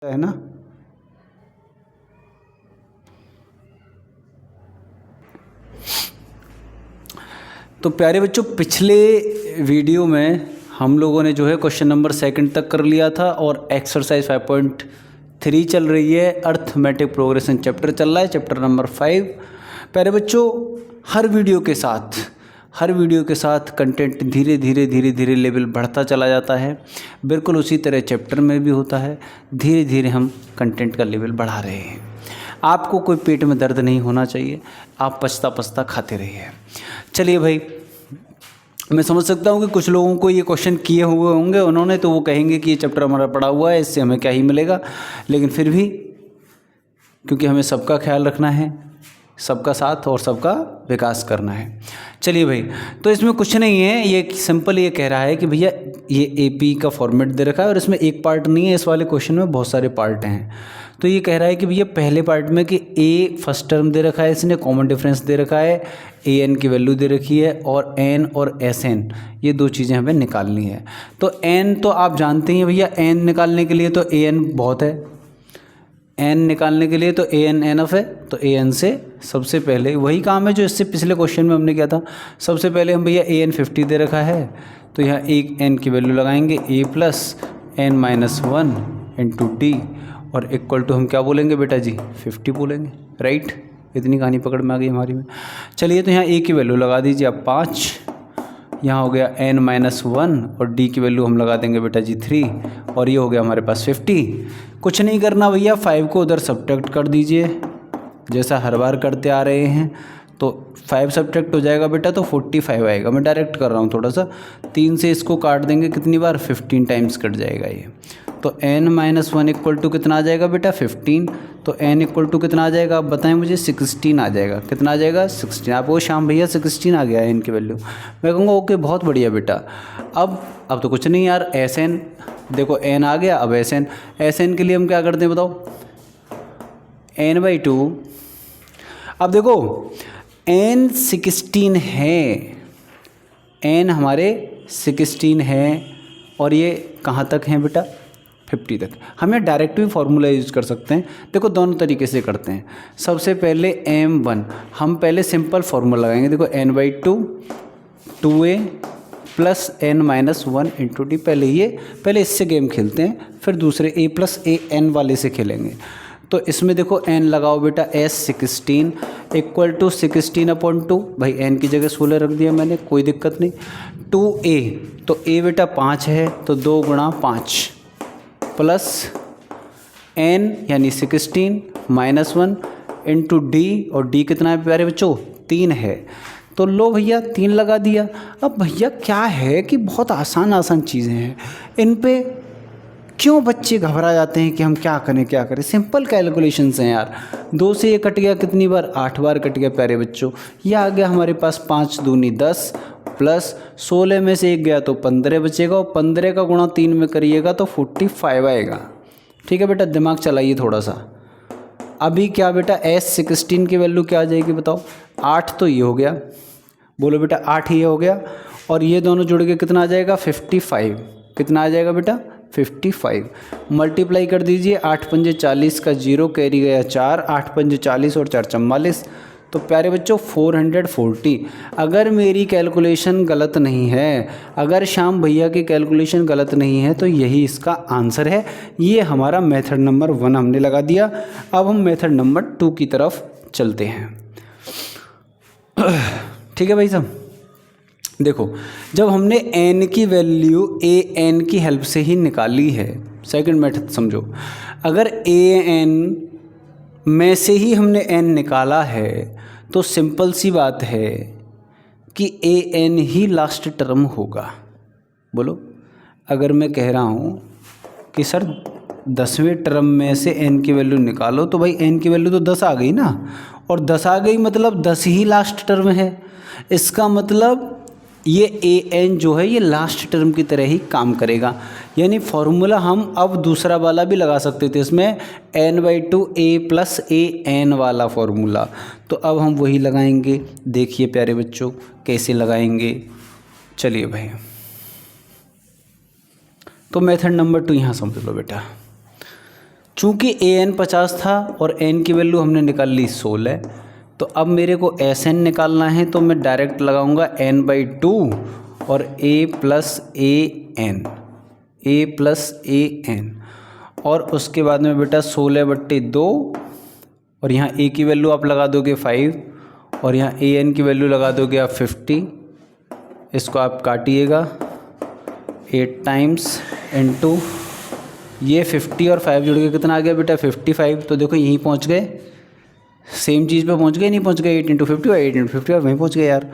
है ना। तो प्यारे बच्चों, पिछले वीडियो में हम लोगों ने जो है क्वेश्चन नंबर 2 तक कर लिया था और एक्सरसाइज 5.3 चल रही है। अर्थमेटिक प्रोग्रेशन चैप्टर चल रहा है, चैप्टर नंबर 5। प्यारे बच्चों, हर वीडियो के साथ कंटेंट धीरे धीरे लेवल बढ़ता चला जाता है। बिल्कुल उसी तरह चैप्टर में भी होता है। धीरे धीरे हम कंटेंट का लेवल बढ़ा रहे हैं। आपको कोई पेट में दर्द नहीं होना चाहिए, आप पछता पछता खाते रहिए। चलिए भाई, मैं समझ सकता हूँ कि कुछ लोगों को ये क्वेश्चन किए हुए होंगे उन्होंने, तो वो कहेंगे कि ये चैप्टर हमारा पढ़ा हुआ है, इससे हमें क्या ही मिलेगा। लेकिन फिर भी क्योंकि हमें सबका ख्याल रखना है, सबका साथ और सबका विकास करना है। चलिए भाई, तो इसमें कुछ नहीं है, ये सिंपल ये कह रहा है कि भैया ये एपी का फॉर्मेट दे रखा है और इसमें एक पार्ट नहीं है, इस वाले क्वेश्चन में बहुत सारे पार्ट हैं। तो ये कह रहा है कि भैया पहले पार्ट में कि ए फर्स्ट टर्म दे रखा है, इसने कॉमन डिफरेंस दे रखा है, ए एन की वैल्यू दे रखी है और एन और एस एन ये दो चीज़ें हमें निकालनी है। तो एन तो आप जानते हैं भैया, एन निकालने के लिए तो ए एन बहुत है, एन निकालने के लिए तो ए एन एनफ है। तो ए एन से सबसे पहले वही काम है जो इससे पिछले क्वेश्चन में हमने किया था। सबसे पहले हम भैया ए एन 50 दे रखा है, तो यहाँ एक एन की वैल्यू लगाएंगे a plus n minus 1 into d और इक्वल टू हम क्या बोलेंगे बेटा जी, 50 बोलेंगे, राइट। इतनी कहानी पकड़ में आ गई हमारी में। चलिए, तो यहाँ ए की वैल्यू लगा दीजिए आप 5, यहाँ हो गया एन माइनस 1 और डी की वैल्यू हम लगा देंगे बेटा जी 3 और ये हो गया हमारे पास 50। कुछ नहीं करना भैया, 5 को उधर सब्ट्रैक्ट कर दीजिए जैसा हर बार करते आ रहे हैं। तो 5 सब्ट्रैक्ट हो जाएगा बेटा तो 45 आएगा। मैं डायरेक्ट कर रहा हूँ थोड़ा सा, 3 से इसको काट देंगे कितनी बार, 15 टाइम्स कट जाएगा ये। तो n माइनस 1 इक्वल टू कितना आ जाएगा बेटा, 15। तो n इक्वल टू कितना आ जाएगा आप बताएं मुझे, 16 आ जाएगा। कितना आ जाएगा, 16। आपको शाम भैया 16 आ गया n की वैल्यू। मैं कहूँगा ओके, बहुत बढ़िया बेटा। अब तो कुछ नहीं यार, एस एन देखो n आ गया। अब एस एन के लिए हम क्या करते हैं बताओ, n/2। अब देखो n 16 है, n हमारे 16 है और ये कहाँ तक है बेटा, 50 तक। हम यहाँ डायरेक्ट भी फार्मूला यूज़ कर सकते हैं। देखो दोनों तरीके से करते हैं। सबसे पहले m1 हम पहले सिंपल फार्मूला लगाएंगे। देखो n/2 2a plus n minus 1 into D. पहले इससे गेम खेलते हैं, फिर दूसरे a प्लस ए एन वाले से खेलेंगे। तो इसमें देखो n लगाओ बेटा, s16 इक्वल टू 16/2। भाई n की जगह 16 रख दिया मैंने, कोई दिक्कत नहीं। 2a, तो a बेटा 5 है तो 2 गुणा 5 प्लस n यानी 16 माइनस 1 इंटू डी। और d कितना है प्यारे बच्चों, 3 है। तो लो भैया 3 लगा दिया। अब भैया क्या है कि बहुत आसान चीज़ें हैं, इन पे क्यों बच्चे घबरा जाते हैं कि हम क्या करें। सिंपल कैलकुलेशंस हैं यार। 2 से ये कट गया कितनी बार, 8 बार कट गया प्यारे बच्चों। ये आ गया हमारे पास 5 दूनी 10 प्लस 16 में से 1 गया तो 15 बचेगा और 15 का गुणा 3 में करिएगा तो 45 आएगा। ठीक है बेटा, दिमाग चलाइए थोड़ा सा। अभी क्या बेटा, s16 की वैल्यू क्या आ जाएगी बताओ, 8 तो ये हो गया, बोलो बेटा 8 ये हो गया और ये दोनों जुड़ के कितना आ जाएगा, 55। कितना आ जाएगा बेटा, 55। मल्टीप्लाई कर दीजिए, 8 पंजे 40 का 0 कैरी गया 4, 8 पंजे 40 और 4 44। तो प्यारे बच्चों 440। अगर मेरी कैलकुलेशन गलत नहीं है, अगर श्याम भैया की कैलकुलेशन गलत नहीं है, तो यही इसका आंसर है। ये हमारा मेथड नंबर 1 हमने लगा दिया। अब हम मेथड नंबर 2 की तरफ चलते हैं। ठीक है भाई साहब, देखो जब हमने n की वैल्यू a n की हेल्प से ही निकाली है, सेकंड मेथड समझो, अगर a n में से ही हमने n निकाला है तो सिंपल सी बात है कि a n he last term होगा। बोलो, अगर मैं कह रहा हूँ कि सर 10वें टर्म में से n की वैल्यू निकालो, तो भाई n की वैल्यू तो 10 आ गई ना, और 10 आ गई मतलब 10 ही लास्ट टर्म है। इसका मतलब ये ए एन जो है ये लास्ट टर्म की तरह ही काम करेगा। यानी फॉर्मूला हम अब दूसरा वाला भी लगा सकते थे इसमें, n/2 a plus A N वाला फॉर्मूला। तो अब हम वही लगाएंगे। देखिए प्यारे बच्चों कैसे लगाएंगे। चलिए भाई, तो मेथड नंबर 2 यहाँ समझ लो बेटा। चूँकि ए एन 50 था और एन की वैल्यू हमने निकाल ली 16, तो अब मेरे को एस एन निकालना है, तो मैं डायरेक्ट लगाऊंगा n/2 और a प्लस ए एन, और उसके बाद में बेटा 16/2, और यहाँ a की वैल्यू आप लगा दोगे 5 और यहाँ ए एन की वैल्यू लगा दोगे आप 50। इसको आप काटिएगा 8 टाइम्स इंटू ये 50 और 5 जुड़ के कितना आ गया बेटा 55। तो देखो यहीं पहुंच गए, सेम चीज़ पे पहुंच गए, नहीं पहुंच गए 8 × 50 और 8 × 50 और वहीं पहुंच गए यार।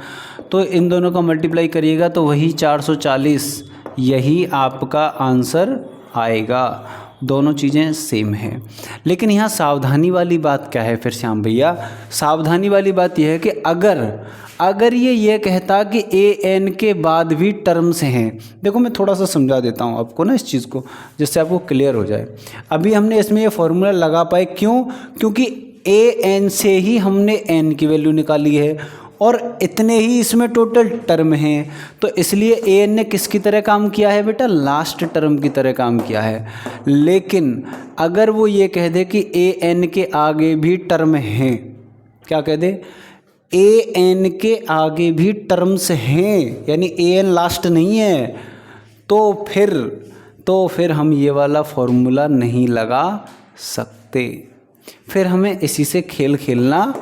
तो इन दोनों का मल्टीप्लाई करिएगा तो वही 440, यही आपका आंसर आएगा। दोनों चीज़ें सेम हैं। लेकिन यहाँ सावधानी वाली बात क्या है फिर श्याम भैया? सावधानी वाली बात यह है कि अगर ये कहता कि ए एन के बाद भी टर्म्स हैं, देखो मैं थोड़ा सा समझा देता हूँ आपको ना इस चीज़ को, जिससे आपको क्लियर हो जाए। अभी हमने इसमें ये फॉर्मूला लगा पाए, क्यों? क्योंकि ए एन से ही हमने एन की वैल्यू निकाली है और इतने ही इसमें टोटल टर्म हैं, तो इसलिए ए एन ने किसकी तरह काम किया है बेटा? लास्ट टर्म की तरह काम किया है। लेकिन अगर वो ये कह दे कि ए एन के आगे भी टर्म हैं, क्या कह दे? ए एन के आगे भी टर्म्स हैं, यानी ए एन लास्ट नहीं है, तो फिर हम ये वाला फॉर्मूला नहीं लगा सकते, फिर हमें इसी से खेल खेलना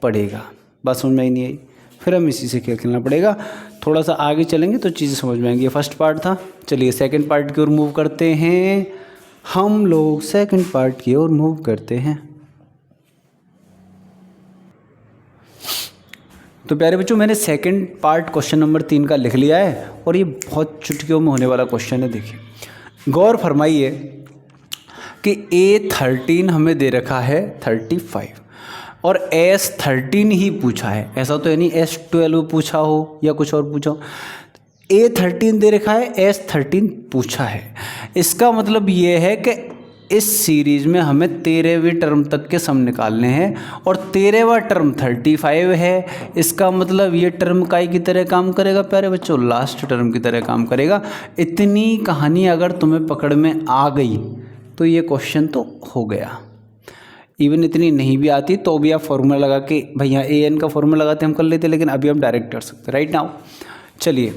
पड़ेगा। बात समझ में ही नहीं आई, फिर हम इसी से खेल खेलना पड़ेगा। थोड़ा सा आगे चलेंगे तो चीज़ें समझ में आएंगी। ये फर्स्ट पार्ट था, चलिए सेकंड पार्ट की ओर मूव करते हैं। हम लोग सेकंड पार्ट की ओर मूव करते हैं। तो प्यारे बच्चों, मैंने सेकंड पार्ट क्वेश्चन नंबर 3 का लिख लिया है और ये बहुत चुटकियों में होने वाला क्वेश्चन है। देखिए गौर फरमाइए कि A13 हमें दे रखा है 35 और S13 ही पूछा है, ऐसा तो है नहीं S12 पूछा हो या कुछ और पूछा हो। A13 दे रखा है, S13 पूछा है। इसका मतलब ये है कि इस सीरीज़ में हमें 13वीं टर्म तक के सम निकालने हैं और 13वां टर्म 35 है। इसका मतलब ये टर्म काई की तरह काम करेगा प्यारे बच्चों? लास्ट टर्म की तरह काम करेगा। इतनी कहानी अगर तुम्हें पकड़ में आ गई तो ये क्वेश्चन तो हो गया। इवन इतनी नहीं भी आती तो भी आप फॉर्मूला लगा के, भैया ए एन का फॉर्मूला लगाते हम कर लेते, लेकिन अभी हम डायरेक्ट कर सकते राइट नाउ। चलिए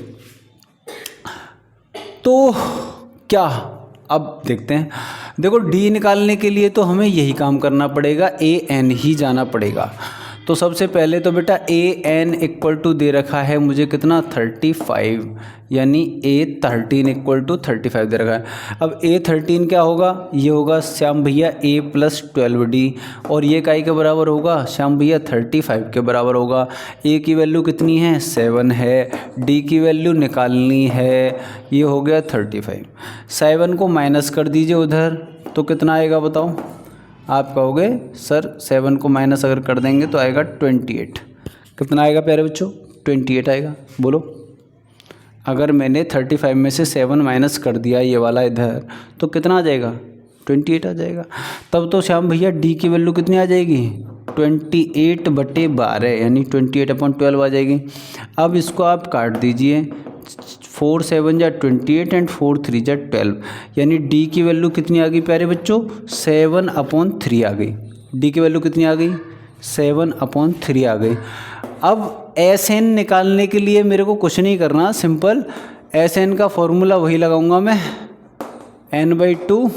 तो क्या अब देखते हैं। देखो डी निकालने के लिए तो हमें यही काम करना पड़ेगा, ए एन ही जाना पड़ेगा। तो सबसे पहले तो बेटा ए एन इक्वल टू दे रखा है मुझे कितना 35, यानी A13 इक्वल टू 35 दे रखा है। अब A13 क्या होगा? ये होगा श्याम भैया A प्लस 12D, और ये काई के बराबर होगा श्याम भैया 35 के बराबर होगा। A की वैल्यू कितनी है? 7 है। D की वैल्यू निकालनी है, ये हो गया 35। 7 को माइनस कर दीजिए उधर, तो कितना आएगा बताओ? आप कहोगे सर 7 को माइनस अगर कर देंगे तो आएगा 28। कितना आएगा प्यारे बच्चों? 28 आएगा। बोलो, अगर मैंने 35 में से 7 माइनस कर दिया ये वाला इधर, तो कितना आ जाएगा? 28 आ जाएगा। तब तो श्याम भैया डी की वैल्यू कितनी आ जाएगी? 28/12, यानी 28/12 आ जाएगी। अब इसको आप काट दीजिए, 4 7 जा 28 एंड 4 3 जा 12, यानी डी की वैल्यू कितनी आ गई प्यारे बच्चों? 7/3 आ गई। डी की वैल्यू कितनी आ गई? 7/3 आ गई। अब एस एन निकालने के लिए मेरे को कुछ नहीं करना, सिंपल एस एन का फॉर्मूला वही लगाऊंगा मैं, n/2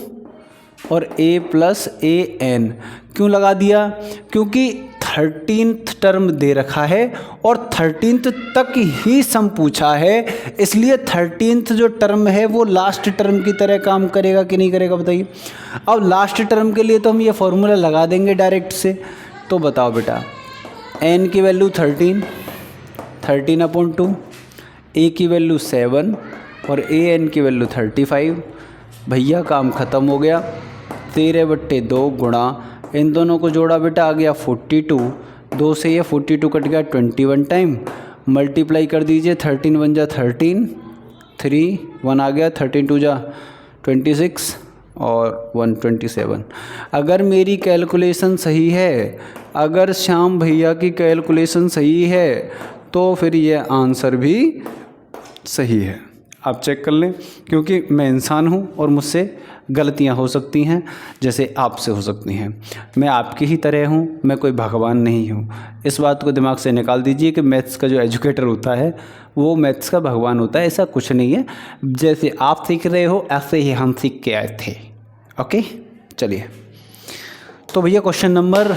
और a प्लस ए एन। क्यों लगा दिया? क्योंकि 13th टर्म दे रखा है और 13th तक ही सम पूछा है, इसलिए 13th जो टर्म है वो लास्ट टर्म की तरह काम करेगा कि नहीं करेगा बताइए। अब लास्ट टर्म के लिए तो हम ये फॉर्मूला लगा देंगे डायरेक्ट से। तो बताओ बेटा, n की वैल्यु 13/2, a की वैल्यू 7 और a n की वैल्यू 35। भैया काम ख़त्म हो गया। 13/2 गुणा, इन दोनों को जोड़ा बेटा आ गया 42, 2 से ये 42 कट गया 21 टाइम, मल्टीप्लाई कर दीजिए 13 1 जा 13, 3 1 आ गया, 13 2 जा 26 और 127। अगर मेरी कैलकुलेशन सही है, अगर श्याम भैया की कैलकुलेशन सही है, तो फिर ये आंसर भी सही है। आप चेक कर लें, क्योंकि मैं इंसान हूँ और मुझसे गलतियाँ हो सकती हैं जैसे आपसे हो सकती हैं। मैं आपकी ही तरह हूँ, मैं कोई भगवान नहीं हूँ। इस बात को दिमाग से निकाल दीजिए कि मैथ्स का जो एजुकेटर होता है वो मैथ्स का भगवान होता है, ऐसा कुछ नहीं है। जैसे आप सीख रहे हो ऐसे ही हम सीख के आए थे। ओके, चलिए तो भैया क्वेश्चन नंबर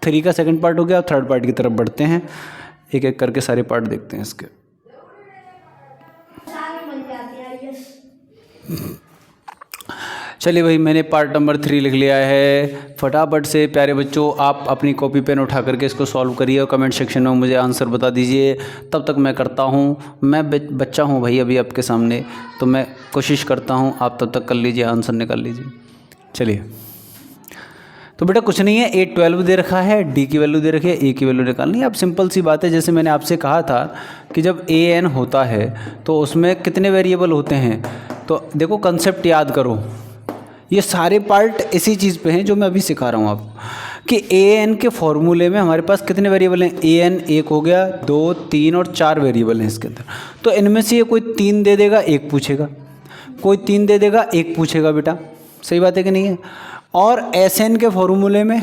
3 का सेकंड पार्ट हो गया। अब थर्ड पार्ट की तरफ बढ़ते हैं, एक एक करके सारे पार्ट देखते हैं इसके। चलिए भाई, मैंने पार्ट नंबर 3 लिख लिया है। फटाफट से प्यारे बच्चों आप अपनी कॉपी पेन उठा करके इसको सॉल्व करिए और कमेंट सेक्शन में मुझे आंसर बता दीजिए। तब तक मैं करता हूँ, मैं बच्चा हूँ भाई अभी आपके सामने, तो मैं कोशिश करता हूँ, आप तब तक कर लीजिए, आंसर निकाल लीजिए। चलिए तो बेटा कुछ नहीं है, A12 दे रखा है, D की वैल्यू दे रखी है, A की वैल्यू निकालनी है। अब सिंपल सी बात है, जैसे मैंने आपसे कहा था कि जब AN होता है तो उसमें कितने वेरिएबल होते हैं। तो देखो कंसेप्ट याद करो, ये सारे पार्ट इसी चीज़ पे हैं जो मैं अभी सिखा रहा हूँ आप, कि AN के फॉर्मूले में हमारे पास कितने वेरिएबल हैं। AN 1 हो गया, 2, 3 और 4 वेरिएबल हैं इसके अंदर। तो इनमें से ये कोई 3 दे देगा, 1 पूछेगा, कोई 3 दे देगा, 1 पूछेगा। बेटा सही बात है कि नहीं है। और SN के फॉर्मूले में,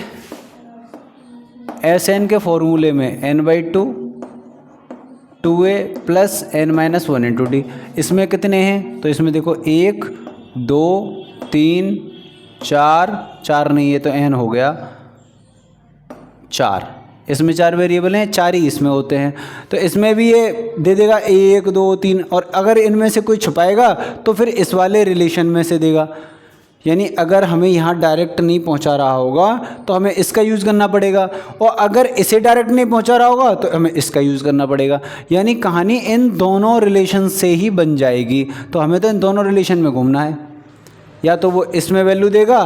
SN के फॉर्मूले में n/2 2a plus n-1 × d, इसमें कितने हैं। तो इसमें देखो 1, 2, 3, 4 नहीं है तो n हो गया 4। इसमें 4 वेरिएबल हैं, 4 ही इसमें होते हैं। तो इसमें भी ये दे देगा 1, 2, 3, और अगर इनमें से कोई छुपाएगा तो फिर इस वाले रिलेशन में से देगा। यानी अगर हमें यहाँ डायरेक्ट नहीं पहुँचा रहा होगा तो हमें इसका यूज़ करना पड़ेगा, और अगर इसे डायरेक्ट नहीं पहुँचा रहा होगा तो हमें इसका यूज़ करना पड़ेगा। यानी कहानी इन दोनों रिलेशन से ही बन जाएगी। तो हमें तो इन दोनों रिलेशन में घूमना है, या तो वो इसमें वैल्यू देगा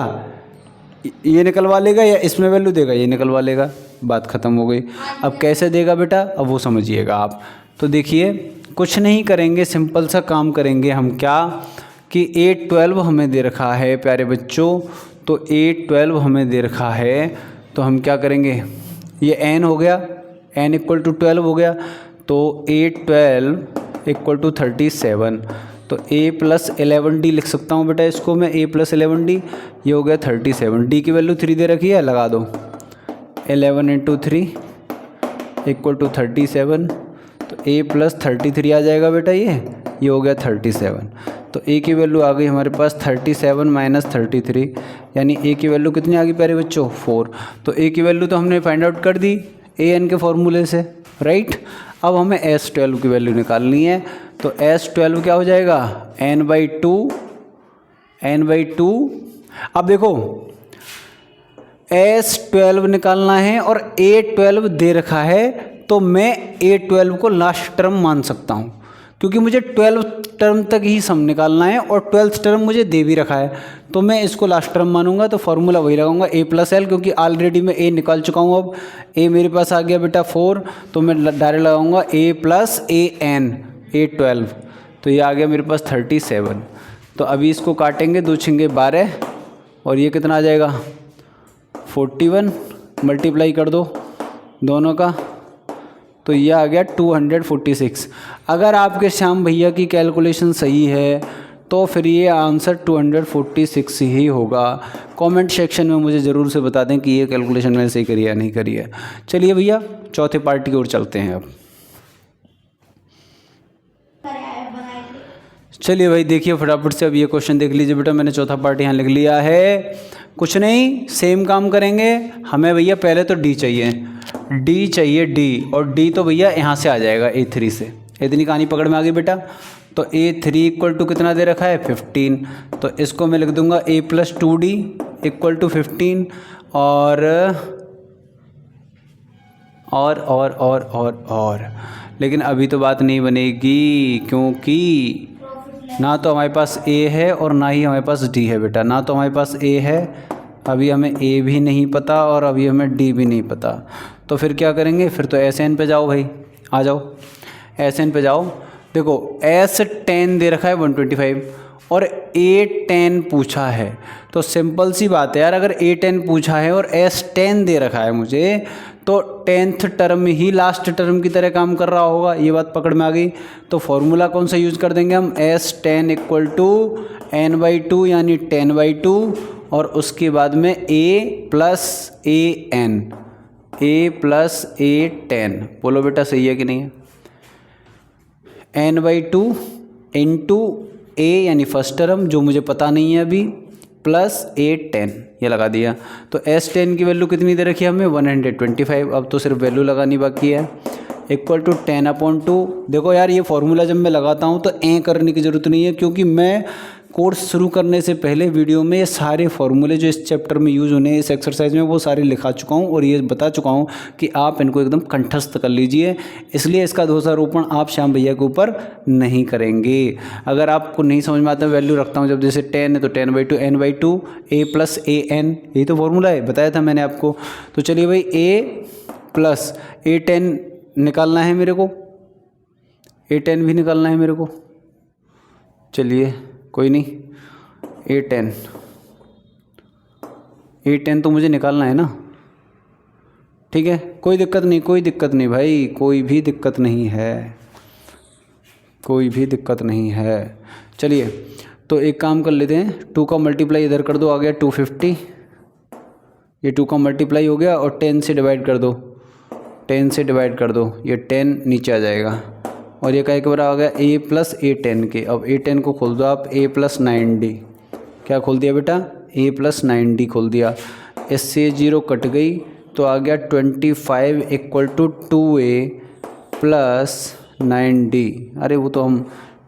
ये निकलवा लेगा, या इसमें वैल्यू देगा ये निकलवा लेगा, बात ख़त्म हो गई। अब कैसे देगा बेटा, अब वो समझिएगा आप। तो देखिए कुछ नहीं करेंगे, सिंपल सा काम करेंगे हम, क्या कि A12 हमें दे रखा है प्यारे बच्चों। तो A12 हमें दे रखा है, तो हम क्या करेंगे, ये n हो गया, n = 12 हो गया, तो A12 = 37। तो A + 11D लिख सकता हूँ बेटा इसको मैं, A + 11D, ये हो गया 37। D की वैल्यू 3 दे रखी है, लगा दो, 11 × 3 = 37। तो A + 33 आ जाएगा बेटा, ये हो गया 37। तो A की वैल्यू आ गई हमारे पास 37 - 33, यानी A की वैल्यू कितनी आ गई प्यारे बच्चों, 4। तो A की वैल्यू तो हमने फाइंड आउट कर दी AN के फॉर्मूले से, राइट। अब हमें S12 की वैल्यू निकालनी है। तो S12 क्या हो जाएगा, n/2। अब देखो S12 निकालना है और A12 दे रखा है, तो मैं A12 को लास्ट टर्म मान सकता हूँ, क्योंकि मुझे 12th टर्म तक ही सम निकालना है और 12th टर्म मुझे दे भी रखा है, तो मैं इसको लास्ट टर्म मानूंगा। तो फॉर्मूला वही लगाऊंगा A + L, क्योंकि ऑलरेडी मैं A निकाल चुका हूँ। अब A मेरे पास आ गया बेटा 4, तो मैं डायरेक्ट लगाऊंगा A + AN, A12। तो ये आ गया मेरे पास 37। तो अभी इसको काटेंगे, 2 × 12, और ये कितना आ जाएगा 41, मल्टीप्लाई कर दो दोनों का, तो ये आ गया 246। अगर आपके श्याम भैया की कैलकुलेशन सही है तो फिर ये आंसर 246 ही होगा। कमेंट सेक्शन में मुझे ज़रूर से बता दें कि ये कैलकुलेशन मैंने सही करी है या नहीं करी है। चलिए भैया चौथे पार्ट की ओर चलते हैं अब। चलिए भाई देखिए फटाफट से अब ये क्वेश्चन देख लीजिए बेटा, मैंने चौथा पार्ट यहाँ लिख लिया है। कुछ नहीं, सेम काम करेंगे। हमें भैया पहले तो D चाहिए, D, और D तो भैया यहाँ से आ जाएगा A3 से। इतनी कहानी पकड़ में आ गई बेटा। तो A3 = कितना दे रखा है 15, तो इसको मैं लिख दूंगा A + 2D = 15, और लेकिन अभी तो बात नहीं बनेगी, क्योंकि ना तो हमारे पास A है और ना ही हमारे पास D है बेटा। ना तो हमारे पास A है, अभी हमें A भी नहीं पता, और अभी हमें D भी नहीं पता। तो फिर क्या करेंगे, फिर तो SN पे जाओ भाई, आ जाओ SN पे जाओ। देखो S10 दे रखा है 125 और A10 पूछा है, तो सिंपल सी बात है यार, अगर A10 पूछा है और S10 दे रखा है मुझे, तो 10th टर्म ही लास्ट टर्म की तरह काम कर रहा होगा। ये बात पकड़ में आ गई। तो फॉर्मूला कौन सा यूज़ कर देंगे हम, S10 इक्वल टू n/2 यानी 10/2 और उसके बाद में A प्लस A10 बोलो बेटा सही है कि नहीं है। n/2 इंटू A यानी फर्स्ट टर्म जो मुझे पता नहीं है अभी, प्लस A10 ये लगा दिया। तो S10 की वैल्यू कितनी दे रखी है हमें, 125। अब तो सिर्फ वैल्यू लगानी बाकी है, इक्वल टू 10/2। देखो यार ये फॉर्मूला जब मैं लगाता हूँ तो करने की ज़रूरत नहीं है, क्योंकि मैं कोर्स शुरू करने से पहले वीडियो में ये सारे फॉर्मूले जो इस चैप्टर में यूज़ होने इस एक्सरसाइज में वो सारे लिखा चुका हूँ और ये बता चुका हूँ कि आप इनको एकदम कंठस्थ कर लीजिए। इसलिए इसका दोषारोपण आप श्याम भैया के ऊपर नहीं करेंगे। अगर आपको नहीं समझ में आता वैल्यू रखता हूँ, जब जैसे 10 है तो 10/2 n/2 A प्लस AN, यही तो फॉर्मूला है, बताया था मैंने आपको। तो चलिए भाई A प्लस A10 निकालना है मेरे को, A10 भी निकालना है मेरे को। चलिए कोई नहीं, A10 तो मुझे निकालना है ना, ठीक है, कोई दिक्कत नहीं भाई, कोई भी दिक्कत नहीं है। चलिए तो एक काम कर लेते हैं, 2 का मल्टीप्लाई इधर कर दो, आ गया 250। ये 2 का मल्टीप्लाई हो गया और 10 से डिवाइड कर दो, ये 10 नीचे आ जाएगा और ये क्या के बराबर आ गया A प्लस A10 के। अब A10 को खोल दो आप, A प्लस 9D, क्या खोल दिया बेटा, A प्लस 9D खोल दिया। इससे 0 कट गई तो आ गया 25 equal to 2A plus 9D। अरे वो तो हम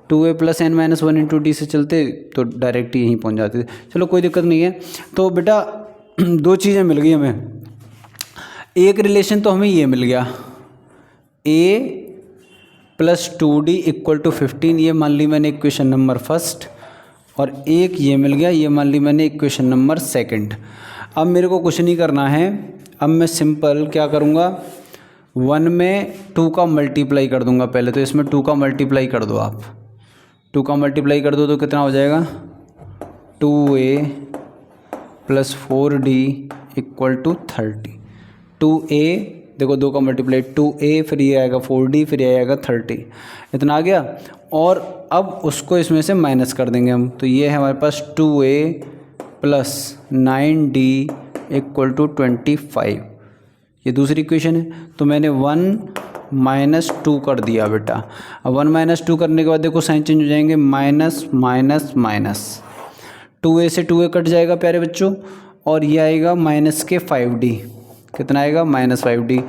2A plus n-1 into D से चलते तो डायरेक्ट यहीं पहुंच जाते थे। चलो कोई दिक्कत नहीं है। तो बेटा 2 चीज़ें मिल गई हमें, एक रिलेशन तो हमें ये मिल गया A plus 2D equal to 15, ये मान ली मैंने इक्वेशन नंबर फर्स्ट, और एक ये मिल गया, ये मान ली मैंने इक्वेशन नंबर सेकंड। अब मेरे को कुछ नहीं करना है, अब मैं सिंपल क्या करूँगा, 1 में 2 का मल्टीप्लाई कर दूंगा पहले। तो इसमें 2 का मल्टीप्लाई कर दो आप, 2 का मल्टीप्लाई कर दो तो कितना हो जाएगा, 2A plus 4D equal to 30। 2A देखो 2 का मल्टीप्लाई 2A, फिर ये आएगा 4D, फिर ये आएगा 30, इतना आ गया। और अब उसको इसमें से माइनस कर देंगे हम, तो ये है हमारे पास 2A plus 9D equal to 25, ये दूसरी इक्वेशन है। तो मैंने 1 माइनस 2 कर दिया बेटा। अब 1 माइनस 2 करने के बाद देखो साइन चेंज हो जाएंगे, माइनस माइनस माइनस, 2A से 2A कट जाएगा प्यारे बच्चों, और ये आएगा माइनस के 5D, कितना आएगा, माइनस 5D,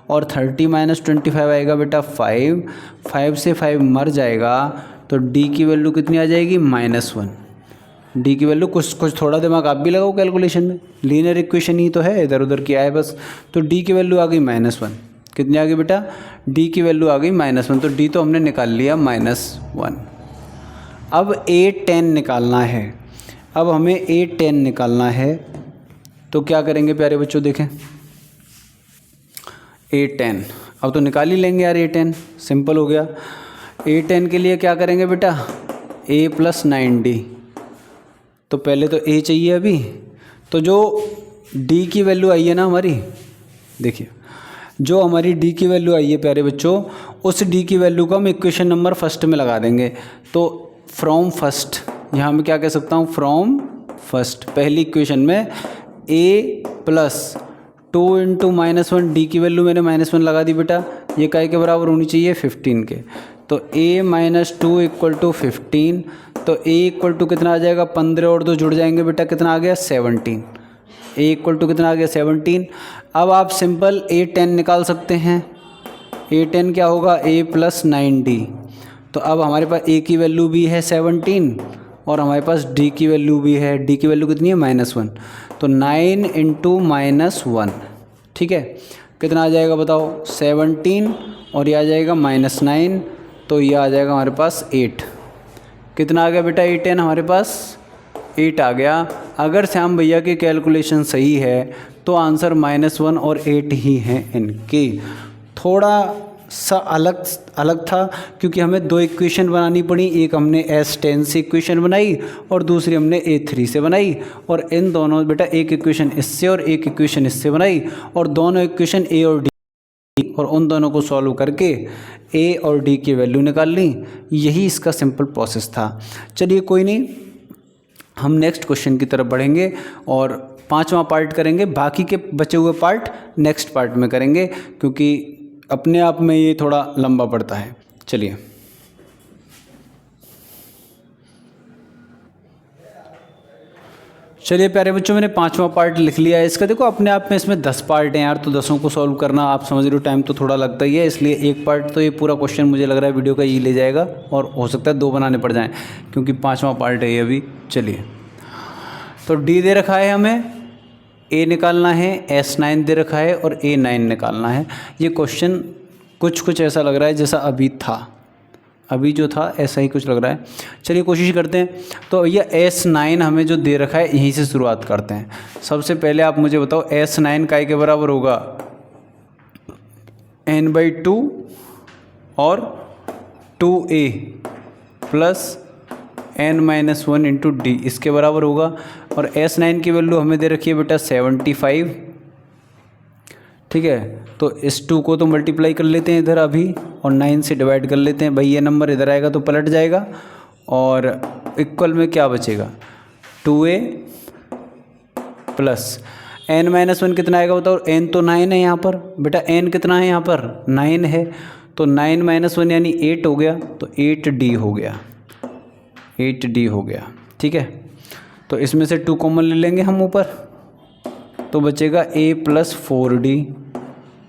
और 30 माइनस 25 आएगा बेटा 5, 5 से 5 मर जाएगा तो D की वैल्यू कितनी आ जाएगी, -1। D की वैल्यू कुछ थोड़ा दिमाग आप भी लगाओ कैलकुलेशन में, लीनियर इक्वेशन ही तो है, इधर उधर किया है बस। तो D की वैल्यू आ गई -1, कितनी आ गई बेटा, D की वैल्यू आ गई -1, तो D तो हमने निकाल लिया -1। अब A10 निकालना है, अब हमें A10 निकालना है, तो क्या करेंगे प्यारे बच्चों, देखें A10 अब तो निकाल ही लेंगे यार, A10 सिंपल हो गया। A10 के लिए क्या करेंगे बेटा, A प्लस 9D, तो पहले तो A चाहिए अभी, तो जो D की वैल्यू आई है ना हमारी, देखिए जो हमारी D की वैल्यू आई है प्यारे बच्चों, उस D की वैल्यू को हम इक्वेशन नंबर फर्स्ट में लगा देंगे। तो फ्रॉम फर्स्ट, यहाँ मैं क्या कह सकता हूँ, फ्रॉम फर्स्ट, पहली इक्वेशन में A प्लस 2 इंटू -1, D की वैल्यू मैंने -1 लगा दी बेटा, ये काय के बराबर होनी चाहिए 15 के। तो A माइनस 2 इक्वल टू 15, तो A इक्वल टू कितना आ जाएगा, 15 और 2 जुड़ जाएंगे बेटा, कितना आ गया 17। A इक्वल टू कितना आ गया 17। अब आप सिंपल A10 निकाल सकते हैं, A10 क्या होगा, A प्लस 9D। तो अब हमारे पास A की वैल्यू भी है 17 और हमारे पास D की वैल्यू भी है, D की वैल्यू कितनी है -1, तो 9 इंटू -1, ठीक है, कितना आ जाएगा बताओ 17, और ये आ जाएगा -9, तो ये आ जाएगा हमारे पास 8। कितना आ गया बेटा, A10 हमारे पास 8 आ गया। अगर श्याम भैया की कैलकुलेशन सही है तो आंसर -1 और 8 ही हैं इनके। थोड़ा सा अलग अलग था, क्योंकि हमें दो इक्वेशन बनानी पड़ी। एक हमने S10 से इक्वेशन बनाई और दूसरी हमने A3 से बनाई। और इन दोनों बेटा एक इक्वेशन इससे और एक इक्वेशन इससे बनाई, और दोनों इक्वेशन A और D, और उन दोनों को सॉल्व करके A और D की वैल्यू निकाल ली। यही इसका सिंपल प्रोसेस था। चलिए कोई नहीं, हम नेक्स्ट क्वेश्चन की तरफ बढ़ेंगे और 5वां पार्ट करेंगे। बाकी के बचे हुए पार्ट नेक्स्ट पार्ट में करेंगे, क्योंकि अपने आप में ये थोड़ा लंबा पड़ता है। चलिए प्यारे बच्चों, मैंने 5वां पार्ट लिख लिया है इसका। देखो अपने आप में इसमें 10 पार्ट हैं यार, तो 10 को सॉल्व करना आप समझ रहे हो टाइम तो थोड़ा लगता ही है। इसलिए एक पार्ट तो ये पूरा क्वेश्चन मुझे लग रहा है वीडियो का ये ले जाएगा, और हो सकता है 2 बनाने पड़ जाएं, क्योंकि 5वां पार्ट है ये अभी। चलिए, तो D दे रखा है, हमें A निकालना है, S9 दे रखा है और A9 निकालना है। ये क्वेश्चन कुछ ऐसा लग रहा है जैसा अभी था, अभी जो था ऐसा ही कुछ लग रहा है। चलिए कोशिश करते हैं। तो ये S9 हमें जो दे रखा है यहीं से शुरुआत करते हैं। सबसे पहले आप मुझे बताओ S9 काय के बराबर होगा? n/2 और 2a plus n-1 into D, इसके बराबर होगा। और S9 की वैल्यू हमें दे रखी है बेटा 75। ठीक है, तो इस 2 को तो मल्टीप्लाई कर लेते हैं इधर अभी, और 9 से डिवाइड कर लेते हैं। भाई ये नंबर इधर आएगा तो पलट जाएगा, और इक्वल में क्या बचेगा? 2a प्लस n-1 कितना आएगा बताओ? n तो 9 है यहाँ पर बेटा, n कितना है यहाँ पर? 9 है, तो 9-1 यानी 8 हो गया, तो 8d हो गया, 8d हो गया। ठीक है, तो इसमें से 2 कॉमन ले लेंगे हम ऊपर, तो बचेगा a प्लस 4d,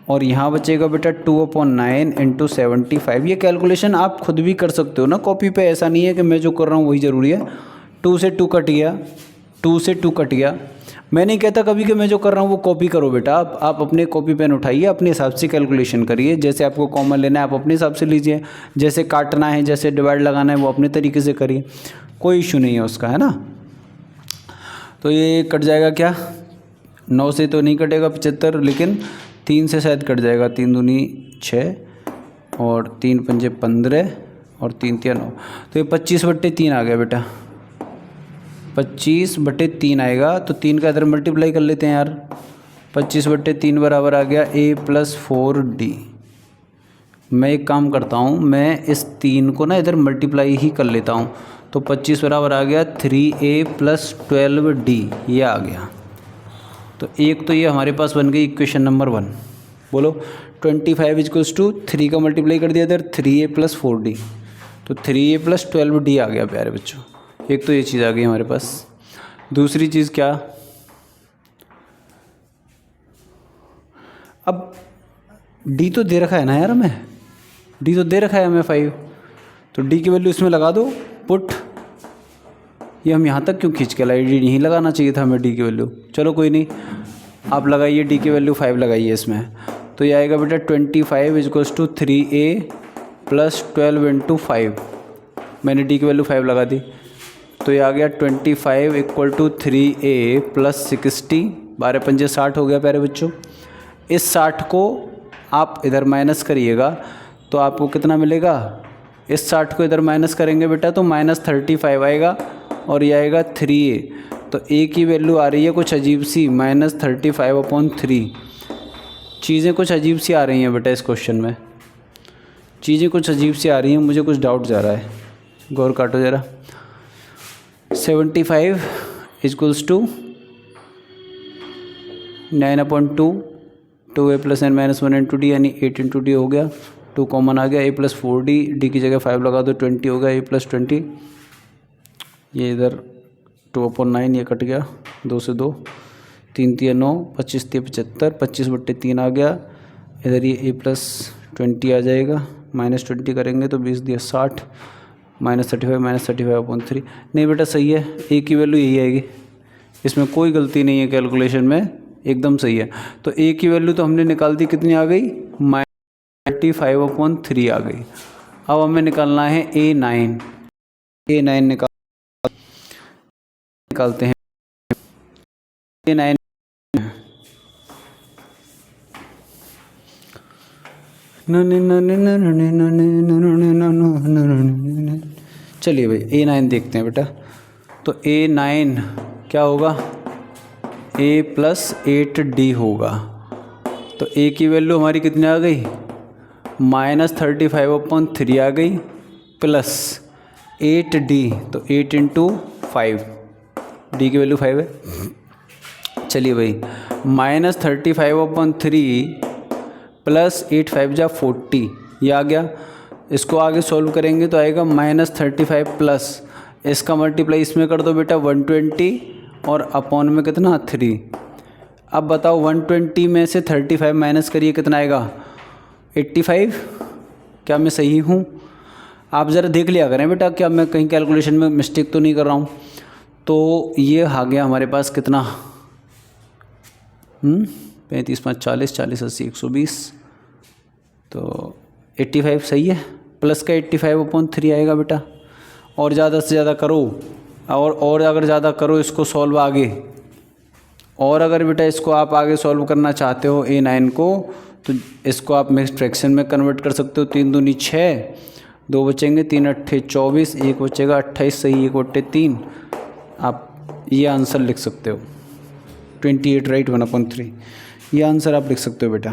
और यहाँ बचेगा बेटा 2/9 इंटू 75। ये कैलकुलेशन आप खुद भी कर सकते हो ना कॉपी पे, ऐसा नहीं है कि मैं जो कर रहा हूँ वही ज़रूरी है। 2 से 2 कट गया, 2 से 2 कट गया। मैं नहीं कहता कभी कि मैं जो कर रहा हूँ वो कॉपी करो बेटा, आप अपने कॉपी पेन उठाइए, अपने हिसाब से कैलकुलेशन करिए। जैसे आपको कॉमन लेना है आप अपने हिसाब से लीजिए, जैसे काटना है, जैसे डिवाइड लगाना है वो अपने तरीके से करिए, कोई इशू नहीं है उसका, है ना। तो ये कट जाएगा क्या? 9 से तो नहीं कटेगा 75, लेकिन 3 से शायद कट जाएगा। 3 दूनी 6 और 3 पंजे 15 और 3 तिया 9, तो ये 25/3 आ गया बेटा, 25/3 आएगा। तो 3 का इधर मल्टीप्लाई कर लेते हैं यार, 25/3 बराबर आ गया a प्लस 4d। मैं एक काम करता हूँ, मैं इस 3 को ना इधर मल्टीप्लाई ही कर लेता हूँ, तो 25 बराबर आ गया 3a प्लस 12d, ये आ गया। तो एक तो ये हमारे पास बन गई इक्वेशन नंबर 1। बोलो 25 = 3 का मल्टीप्लाई कर दिया इधर 3a प्लस 4d, तो 3a प्लस 12d आ गया प्यारे बच्चों। एक तो ये चीज़ आ गई हमारे पास। दूसरी चीज़ क्या? अब d तो दे रखा है ना यार हमें, d तो दे रखा है हमें 5, तो d की वैल्यू इसमें लगा दो पुट। ये हम यहाँ तक क्यों खींच के लाए? d नहीं लगाना चाहिए था हमें d की वैल्यू। चलो कोई नहीं, आप लगाइए d की वैल्यू 5 लगाइए इसमें, तो ये आएगा बेटा 25 = 3a प्लस 12 इंटू 5। मैंने d की वैल्यू 5 लगा दी, तो ये आ गया 25 = 3a प्लस 60, 12 पंजे 60 हो गया प्यारे बच्चों। इस 60 को आप इधर माइनस करिएगा तो आपको कितना मिलेगा? इस 60 को इधर माइनस करेंगे बेटा तो -35 आएगा, और ये आएगा 3a। तो a की वैल्यू आ रही है कुछ अजीब सी, -35/3। चीज़ें कुछ अजीब सी आ रही हैं बेटा इस क्वेश्चन में, चीज़ें कुछ अजीब सी आ रही हैं, मुझे कुछ डाउट जा रहा है, गौर काटो ज़रा। 75 = 9/2, 2a plus n-1 into D, यानी 8 इंटू डी हो गया। 2 कॉमन आ गया, a प्लस 4d, d की जगह 5 लगा दो 20 हो गया, a प्लस 20। ये इधर 2/9 ये कट गया, 2 से 2, 3 तिया 9, 25 तिया 75, 25/3 आ गया। इधर ये a प्लस 20 आ जाएगा, -20 करेंगे तो 20 दिया 60, -35 -35/3। नहीं बेटा सही है, a की वैल्यू यही आएगी, इसमें कोई गलती नहीं है कैलकुलेशन में, एकदम सही है। तो a की वैल्यू तो हमने निकाल दी, कितनी आ गई? -35/3 आ गई। अब हमें निकालना है a9। a9 निकालते हैं। a9 चलिए भाई A9 देखते हैं बेटा। तो A9 क्या होगा, A + 8D होगा। तो A की वैल्यू हमारी कितनी आ गई, -35/3 आ गई, प्लस 8D, तो 8 × 5, D की वैल्यू 5 है। चलिए भाई, -35/3 प्लस 8 5 जा 40, ये आ गया। इसको आगे सॉल्व करेंगे तो आएगा -35 प्लस इसका मल्टीप्लाई इसमें कर दो बेटा 120 और अपॉन में कितना 3। अब बताओ 120 में से 35 माइनस करिए कितना आएगा 85। क्या मैं सही हूँ? आप ज़रा देख लिया करें बेटा क्या मैं कहीं कैलकुलेशन में मिस्टेक तो नहीं कर रहा हूँ। तो ये आ गया हमारे पास कितना 35 5 40 40 80 120, तो 85 सही है। प्लस का 85/3 आएगा बेटा। और ज़्यादा से ज़्यादा करो और अगर ज़्यादा करो इसको सॉल्व आगे, और अगर बेटा इसको आप आगे सॉल्व करना चाहते हो A9 को तो इसको आप मिक्स्ड फ्रैक्शन में कन्वर्ट कर सकते हो। 3 दूनी 6, 2 बचेंगे, 3 8 24, 1 बचेगा 28 सही, 1 बटे 3। आप ये आंसर लिख सकते हो 28 राइट 1/3, ये आंसर आप लिख सकते हो बेटा।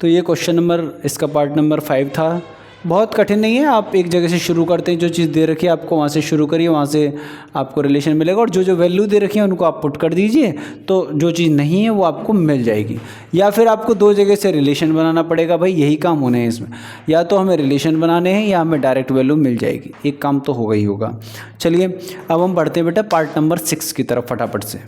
तो ये क्वेश्चन नंबर इसका पार्ट नंबर 5 था। बहुत कठिन नहीं है, आप एक जगह से शुरू करते हैं, जो चीज़ दे रखी है आपको वहाँ से शुरू करिए, वहाँ से आपको रिलेशन मिलेगा और जो जो वैल्यू दे रखी है उनको आप पुट कर दीजिए, तो जो चीज़ नहीं है वो आपको मिल जाएगी। या फिर आपको 2 जगह से रिलेशन बनाना पड़ेगा, भाई यही काम होने हैं इसमें, या तो हमें रिलेशन बनाने हैं या हमें डायरेक्ट वैल्यू मिल जाएगी, एक काम तो होगा ही होगा। चलिए अब हम बढ़ते हैं बेटा पार्ट नंबर 6 की तरफ फटाफट से।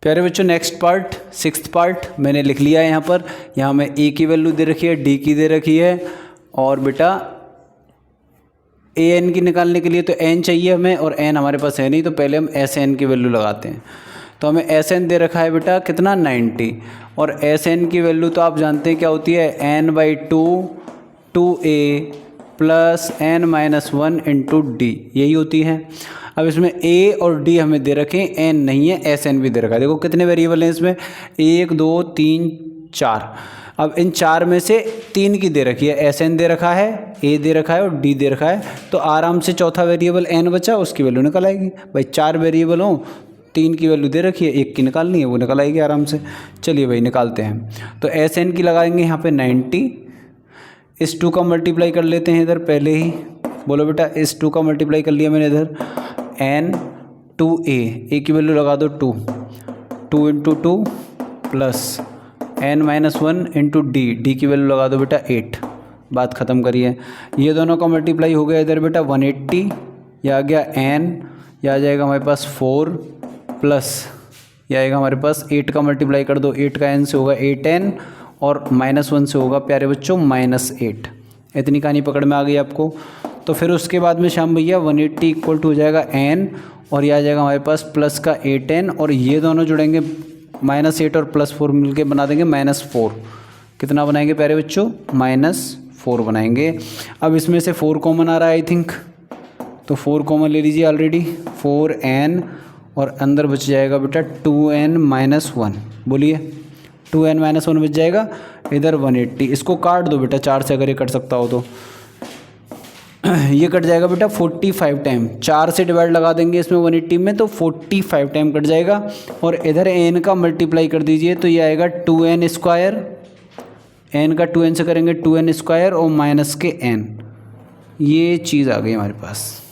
प्यारे बच्चों नेक्स्ट पार्ट 6th पार्ट मैंने लिख लिया है यहाँ पर। यहाँ में A की वैल्यू दे रखी है, D की दे रखी है, और बेटा AN की निकालने के लिए तो N चाहिए हमें, और N हमारे पास है नहीं, तो पहले हम SN की वैल्यू लगाते हैं। तो हमें SN दे रखा है बेटा कितना 90, और SN की वैल्यू तो आप जानते हैं क्या होती है N/2 2A plus N-1 × D, यही होती है। अब इसमें A और D हमें दे रखे हैं, N नहीं है, SN भी दे रखा है। देखो कितने वेरिएबल हैं इसमें 1 2 3 4। अब इन 4 में से 3 की दे रखी है, SN दे रखा है, A दे रखा है और D दे रखा है, तो आराम से चौथा वेरिएबल N बचा, उसकी वैल्यू निकल आएगी। भाई 4 वेरिएबल हों, 3 की वैल्यू दे रखी है, 1 की निकालनी है, वो निकल आएगी आराम से। चलिए भाई निकालते हैं। तो SN की लगाएंगे यहाँ पे 90, इस 2 का मल्टीप्लाई कर लेते हैं इधर पहले ही, बोलो बेटा इस 2 का मल्टीप्लाई कर लिया मैंने इधर, N 2A, A की वैल्यू लगा दो 2 × 2 प्लस N-1 × D, D की वैल्यू लगा दो बेटा 8। बात ख़त्म करिए। ये दोनों का मल्टीप्लाई हो गया इधर बेटा 180, यह आ गया N, यह आ जाएगा हमारे पास 4 प्लस यह आएगा हमारे पास 8 का मल्टीप्लाई कर दो, 8 का N से होगा 8N और -1 से होगा प्यारे बच्चों -8। इतनी कहानी पकड़ में आ गई आपको। तो फिर उसके बाद में श्याम भैया 180 इक्वल टू हो जाएगा N, और यह आ जाएगा हमारे पास प्लस का 8N, और ये दोनों जुड़ेंगे -8 और +4 मिलके बना देंगे -4। कितना बनाएंगे प्यारे बच्चों -4 बनाएंगे। अब इसमें से 4 कॉमन आ रहा है आई थिंक, तो 4 कॉमन ले लीजिए ऑलरेडी, 4N और अंदर बच जाएगा बेटा 2N-1। बोलिए 2N-1 बच जाएगा, इधर 180। इसको काट दो बेटा 4 से, अगर ये कट सकता हो तो ये कट जाएगा बेटा 45 टाइम, 4 से डिवाइड लगा देंगे इसमें 180 में, तो 45 टाइम कट जाएगा। और इधर N का मल्टीप्लाई कर दीजिए, तो ये आएगा 2N², N का 2N से करेंगे 2N² और माइनस के N, ये चीज़ आ गई हमारे पास।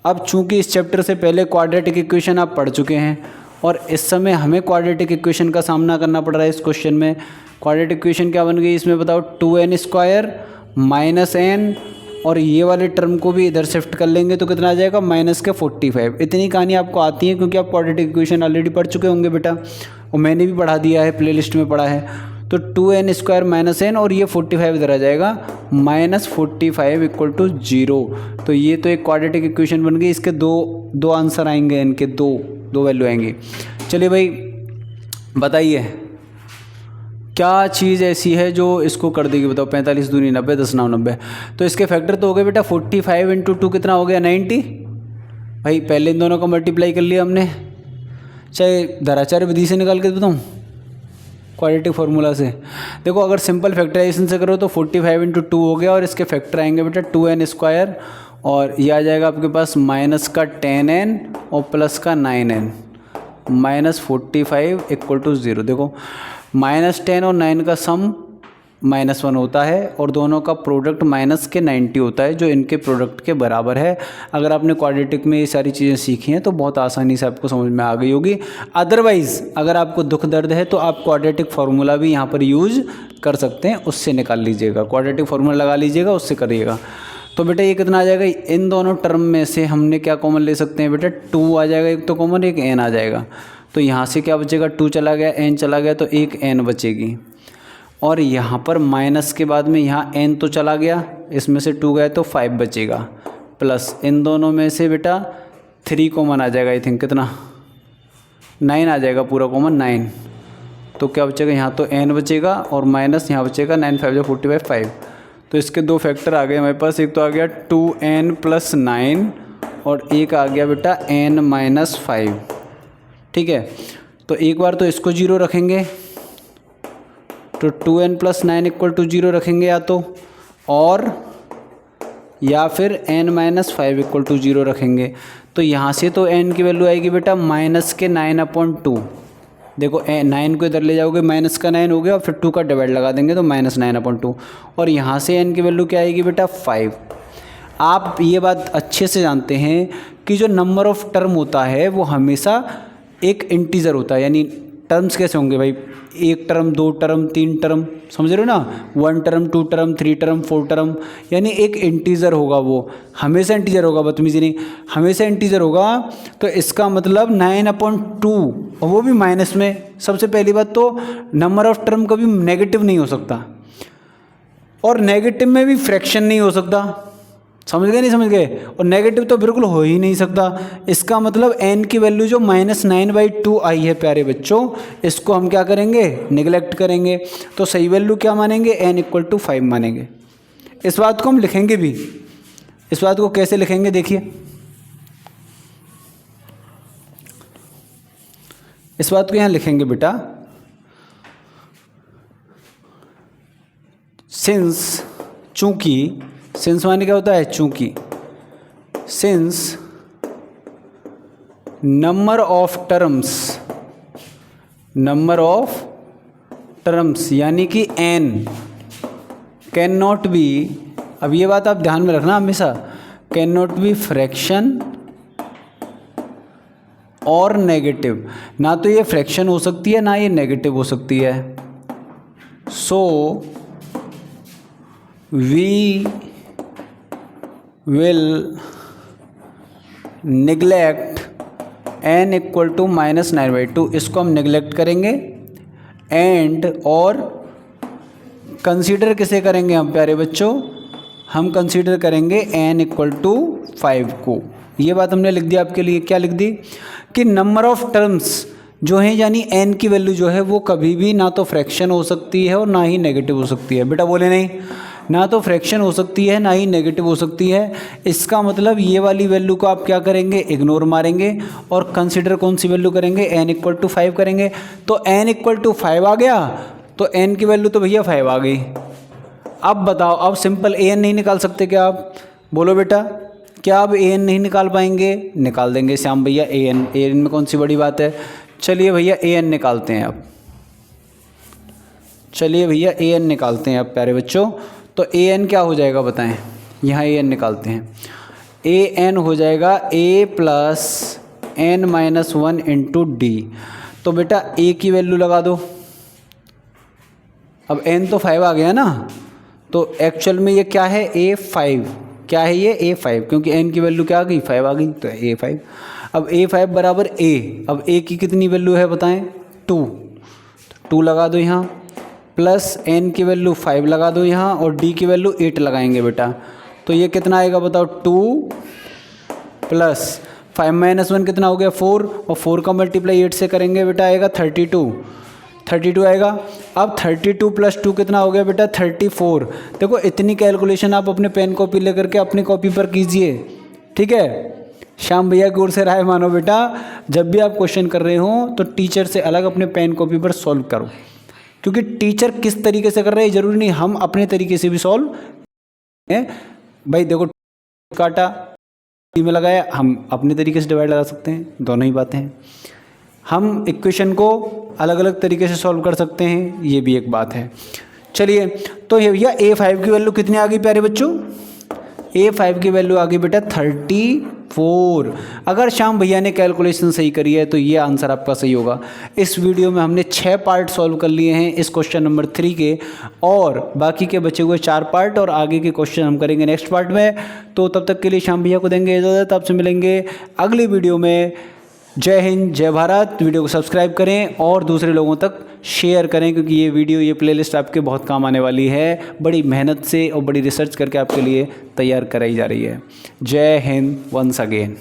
अब चूंकि इस चैप्टर से पहले क्वाड्रेटिक इक्वेशन आप पढ़ चुके हैं, और इस समय हमें क्वाड्रेटिक इक्वेशन का सामना करना पड़ रहा है इस क्वेश्चन में। क्वाड्रेटिक इक्वेशन क्या बन गई इसमें बताओ, 2N² -N, और ये वाले टर्म को भी इधर शिफ्ट कर लेंगे तो कितना आ जाएगा -45। इतनी कहानी आपको आती है क्योंकि आप क्वाड्रेटिक इक्वेशन ऑलरेडी पढ़ चुके होंगे बेटा, और मैंने भी पढ़ा दिया है, प्लेलिस्ट में पढ़ा है। तो 2N² -N और ये 45 इधर आ जाएगा, -45 इक्वल टू 0। तो ये तो एक क्वाड्रेटिक इक्वेशन बन गई। इसके दो आंसर आएंगे, इनके दो वैल्यू आएंगी। चलिए भाई बताइए क्या चीज़ ऐसी है जो इसको कर देगी, बताओ। 45 दूनी 90, 10 9 90, तो इसके फैक्टर तो हो गए बेटा 45 × 2 कितना हो गया 90, भाई पहले इन दोनों का मल्टीप्लाई कर लिया हमने, चाहे धराचार्य विधि से निकाल के बताऊँ, क्वाड्रेटिक फार्मूला से। देखो अगर सिंपल फैक्टराइजेशन से करो तो 45 × 2 हो गया और इसके फैक्टर आएंगे बेटा 2n², और ये आ जाएगा आपके पास माइनस का 10n और प्लस का 9n, -45 = 0। देखो -10 और 9 का सम -1 होता है और दोनों का प्रोडक्ट -90 होता है, जो इनके प्रोडक्ट के बराबर है। अगर आपने क्वाड्रेटिक में ये सारी चीज़ें सीखी हैं तो बहुत आसानी से आपको समझ में आ गई होगी। अदरवाइज़ अगर आपको दुख दर्द है तो आप क्वाड्रेटिक फार्मूला भी यहाँ पर यूज़ कर सकते हैं, उससे निकाल लीजिएगा, क्वाड्रेटिक फार्मूला लगा लीजिएगा, उससे करिएगा। तो बेटा ये कितना आ जाएगा, इन दोनों टर्म में से हमने क्या कॉमन ले सकते हैं बेटा, 2 आ जाएगा एक तो कॉमन, एक n आ जाएगा। तो यहाँ से क्या बचेगा, 2 चला गया, n चला गया, तो एक n बचेगी। और यहाँ पर माइनस के बाद में यहाँ n तो चला गया, इसमें से 2 गया तो 5 बचेगा, प्लस इन दोनों में से बेटा 3 कॉमन आ जाएगा, आई थिंक कितना 9 आ जाएगा पूरा कॉमन 9। तो क्या बचेगा, यहाँ तो n बचेगा और माइनस यहाँ बचेगा 9 5 45 5। तो इसके दो फैक्टर आ गए हमारे पास, एक तो आ गया 2n + 9 और एक आ गया बेटा n - 5। ठीक है, तो एक बार तो इसको 0 रखेंगे, तो 2n + 9 = 0 रखेंगे या तो, और या फिर n - 5 = 0 रखेंगे। तो यहाँ से तो n की वैल्यू आएगी बेटा -9/2। देखो 9 को इधर ले जाओगे, माइनस का 9 हो गया और फिर 2 का डिवाइड लगा देंगे तो -9/2। और यहाँ से n की वैल्यू क्या आएगी बेटा 5। आप ये बात अच्छे से जानते हैं कि जो नंबर ऑफ़ टर्म होता है वो हमेशा एक इंटीजर होता है। यानी टर्म्स कैसे होंगे भाई, 1 टर्म 2 टर्म 3 टर्म, समझ रहे हो ना, 1 टर्म 2 टर्म 3 टर्म 4 टर्म, यानी एक इंटीजर होगा, वो हमेशा इंटीजर होगा, बदतमीजी नहीं, हमेशा इंटीजर होगा। तो इसका मतलब 9/2, और वो भी माइनस में। सबसे पहली बात तो नंबर ऑफ टर्म कभी नेगेटिव नहीं हो सकता, और नेगेटिव में भी फ्रैक्शन नहीं हो सकता, समझ गए नहीं समझ गए, और नेगेटिव तो बिल्कुल हो ही नहीं सकता। इसका मतलब n की वैल्यू जो -9/2 आई है प्यारे बच्चों, इसको हम क्या करेंगे, निगलेक्ट करेंगे। तो सही वैल्यू क्या मानेंगे, n = 5 मानेंगे। इस बात को हम लिखेंगे भी, इस बात को कैसे लिखेंगे देखिए, इस बात को यहाँ लिखेंगे बेटा, सिंस, चूंकि, सिंस माने क्या होता है, चूंकि, सिंस नंबर ऑफ टर्म्स यानी कि n कैन नॉट बी, अब ये बात आप ध्यान में रखना हमेशा, कैन नॉट बी फ्रैक्शन और नेगेटिव, ना तो ये फ्रैक्शन हो सकती है ना ये नेगेटिव हो सकती है। So we will neglect n = -9/2, इसको हम निगलेक्ट करेंगे। एंड और कंसीडर किसे करेंगे हम प्यारे बच्चों, हम कंसीडर करेंगे n = 5 को। ये बात हमने लिख दी आपके लिए, क्या लिख दी कि नंबर ऑफ टर्म्स जो हैं, यानी n की वैल्यू जो है वो कभी भी ना तो फ्रैक्शन हो सकती है और ना ही नेगेटिव हो सकती है। बेटा बोले नहीं, ना तो फ्रैक्शन हो सकती है ना ही नेगेटिव हो सकती है। इसका मतलब ये वाली वैल्यू को आप क्या करेंगे, इग्नोर मारेंगे और कंसीडर कौन सी वैल्यू करेंगे, n = 5 करेंगे। तो n = 5 आ गया, तो n की वैल्यू तो भैया 5 आ गई। अब बताओ, अब सिंपल an नहीं निकाल सकते क्या आप, बोलो बेटा, क्या आप an नहीं निकाल पाएंगे, निकाल देंगे श्याम भैया an में कौन सी बड़ी बात है। चलिए भैया an निकालते हैं अब, चलिए भैया an निकालते हैं अब प्यारे बच्चों। तो an क्या हो जाएगा बताएं, यहाँ an निकालते हैं, an हो जाएगा a + n - 1 × d। तो बेटा a की वैल्यू लगा दो, अब n तो 5 आ गया ना, तो एक्चुअल में ये क्या है, a5, क्या है ये a5, क्योंकि n की वैल्यू क्या आ गई, 5 आ गई, तो a5। अब a5 = a, अब a की कितनी वैल्यू है बताएं, 2, 2 लगा दो यहाँ, प्लस n की वैल्यू 5 लगा दो यहाँ, और d की वैल्यू 8 लगाएंगे बेटा। तो ये कितना आएगा बताओ, 2 + 5 - 1 कितना हो गया, 4, और 4 का मल्टीप्लाई 8 से करेंगे बेटा आएगा 32 आएगा। अब 32 + 2 कितना हो गया बेटा, 34। देखो इतनी कैलकुलेशन आप अपने पेन कॉपी लेकर के अपनी कॉपी पर कीजिए, ठीक है। श्याम भैया की ओर से राय मानो बेटा, जब भी आप क्वेश्चन कर रहे हो तो टीचर से अलग अपने पेन कॉपी पर सॉल्व करो, क्योंकि टीचर किस तरीके से कर रहे हैं ज़रूरी नहीं हम अपने तरीके से भी सॉल्व है। भाई देखो काटा में लगाया, हम अपने तरीके से डिवाइड लगा सकते हैं, दोनों ही बातें हैं। हम इक्वेशन को अलग अलग तरीके से सॉल्व कर सकते हैं, ये भी एक बात है। चलिए तो ये भैया A5 की वैल्यू कितनी आ गई प्यारे बच्चों? A5 की वैल्यू आ गई बेटा 34। अगर श्याम भैया ने कैलकुलेशन सही करी है तो ये आंसर आपका सही होगा। इस वीडियो में हमने 6 पार्ट सॉल्व कर लिए हैं इस क्वेश्चन नंबर 3 के, और बाकी के बचे हुए 4 पार्ट और आगे के क्वेश्चन हम करेंगे नेक्स्ट पार्ट में। तो तब तक के लिए श्याम भैया को देंगे इजाज़त, आपसे मिलेंगे अगली वीडियो में। जय हिंद, जय भारत। वीडियो को सब्सक्राइब करें और दूसरे लोगों तक शेयर करें, क्योंकि ये वीडियो, ये प्लेलिस्ट आपके बहुत काम आने वाली है। बड़ी मेहनत से और बड़ी रिसर्च करके आपके लिए तैयार कराई जा रही है। जय हिंद वंस अगेन।